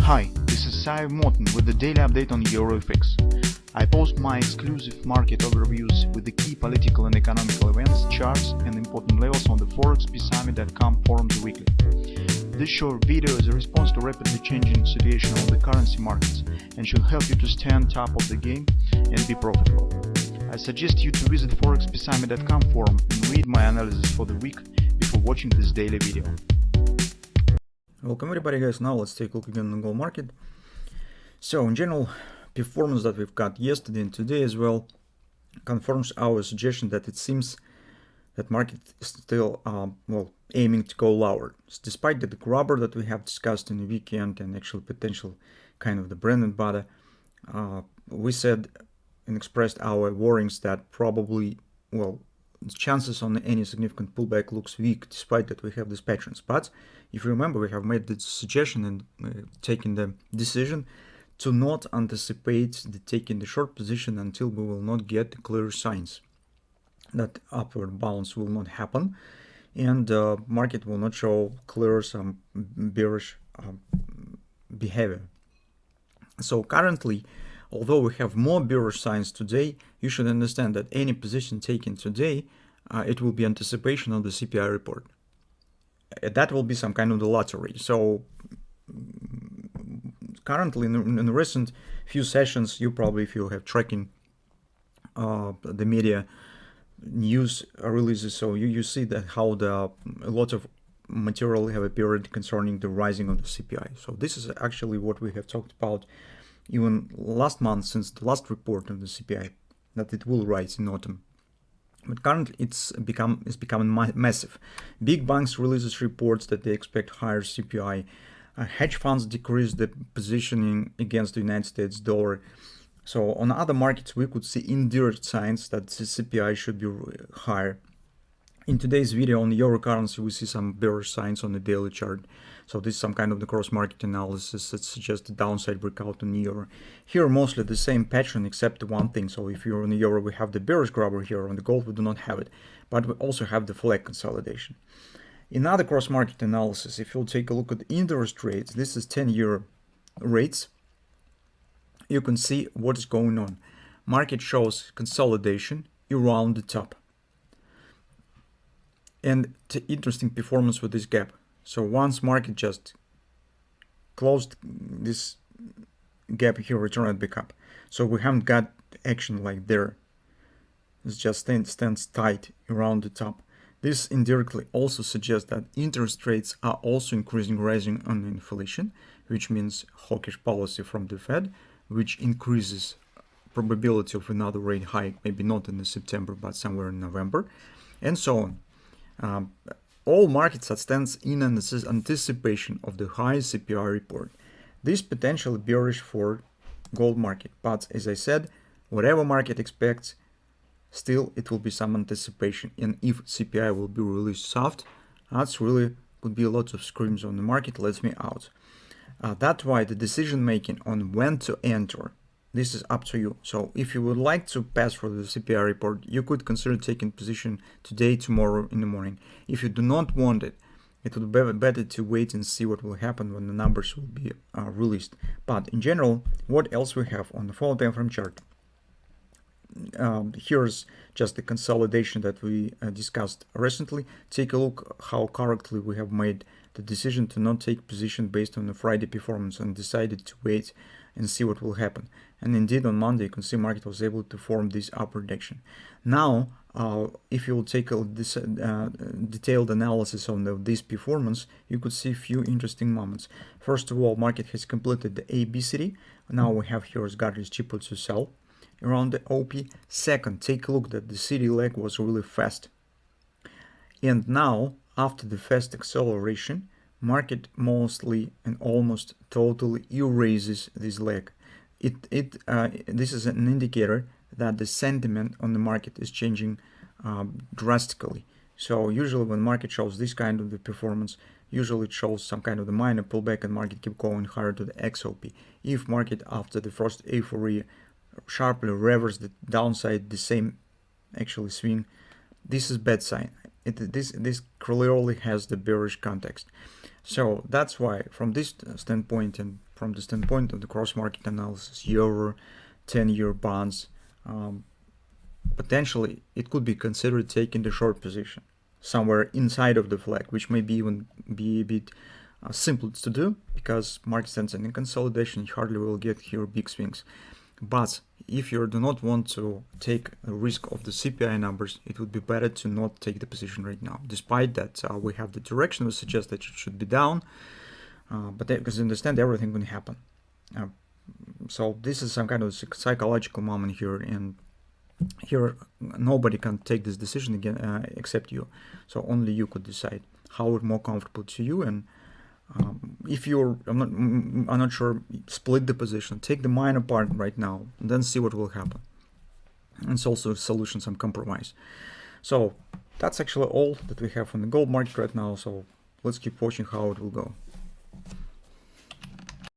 Hi, this is Sive Morten with the daily update on EuroFX. I post my exclusive market overviews with the key political and economical events, charts and important levels on the ForexPeaceArmy.com forums weekly. This short video is a response to rapidly changing situation on the currency markets and should help you to stay on top of the game and be profitable. I suggest you to visit ForexPeaceArmy.com forum and read my analysis for the week before watching this daily video. Welcome everybody guys. Now let's take a look again on the gold market. So in general, performance that we've got yesterday and today as well confirms our suggestion that it seems that market is still aiming to go lower. Despite the grabber that we have discussed in the weekend and actually potential kind of the bread and butter, we said and expressed our worries that probably the chances on any significant pullback looks weak despite that we have these patterns. But if you remember, we have made the suggestion and taken the decision to not anticipate taking the short position until we will not get clear signs that upward bounce will not happen and market will not show clear some bearish behavior. So currently, although we have more bearish signs today, you should understand that any position taken today, it will be anticipation of the CPI report. That will be some kind of the lottery. So currently in the recent few sessions, you probably, if you have tracking the media news releases, so you see that how a lot of material have appeared concerning the rising of the CPI. So this is actually what we have talked about even last month, since the last report of the CPI, that it will rise in autumn. But currently it's becoming massive. Big banks releases reports that they expect higher CPI. Hedge funds decrease the positioning against the United States dollar. So on other markets, we could see indirect signs that the CPI should be higher. In today's video on the euro currency, we see some bearish signs on the daily chart. So this is some kind of the cross-market analysis that suggests the downside breakout on the euro. Here mostly the same pattern except one thing. So if you're on the euro, we have the bearish grabber here. On the gold, we do not have it. But we also have the flag consolidation. In other cross-market analysis, if you'll take a look at interest rates, this is 10-year rates. You can see what is going on. Market shows consolidation around the top. And interesting performance with this gap. So once market just closed this gap here, returned back up. So we haven't got action like there. It just stands tight around the top. This indirectly also suggests that interest rates are also rising on inflation, which means hawkish policy from the Fed, which increases probability of another rate hike, maybe not in September, but somewhere in November, and so on. All markets stands in anticipation of the high CPI report. This potentially bearish for gold market, but as I said, whatever market expects, still it will be some anticipation. And if CPI will be released soft, that's really could be a lot of screams on the market. Lets me out. That's why the decision making on when to enter, this is up to you. So if you would like to pass for the CPI report, you could consider taking position today, tomorrow in the morning. If you do not want it, it would be better to wait and see what will happen when the numbers will be released. But in general, what else we have on the 4 time frame chart? Here's just the consolidation that we discussed recently. Take a look how correctly we have made the decision to not take position based on the Friday performance and decided to wait and see what will happen. And indeed on Monday you can see market was able to form this upward action. Now if you will take a detailed analysis on this performance, you could see a few interesting moments. First of all, market has completed the ABCD. Now we have here as guardrails cheaper to sell around the OP. Second, take a look that the CD leg was really fast. And now after the fast acceleration, market mostly and almost totally erases this leg. This is an indicator that the sentiment on the market is changing drastically. So usually when market shows this kind of the performance, usually it shows some kind of the minor pullback and market keep going higher to the XOP. If market after the first euphoria sharply reverse the downside, the same actually swing, this is bad sign. This clearly has the bearish context. So that's why from this standpoint and from the standpoint of the cross-market analysis, euro, 10-year bonds, potentially it could be considered taking the short position somewhere inside of the flag, which may even be a bit simple to do because market stands in consolidation. You hardly will get here big swings. But if you do not want to take a risk of the CPI numbers, it would be better to not take the position right now. Despite that, we have the direction which suggests that it should be down, but because you understand everything can happen. So this is some kind of psychological moment here, and here nobody can take this decision again except you. So only you could decide how it's more comfortable to you. And if you're, I'm not sure, split the position, take the minor part right now, and then see what will happen. And it's also a solution, some compromise. So that's actually all that we have on the gold market right now. So let's keep watching how it will go.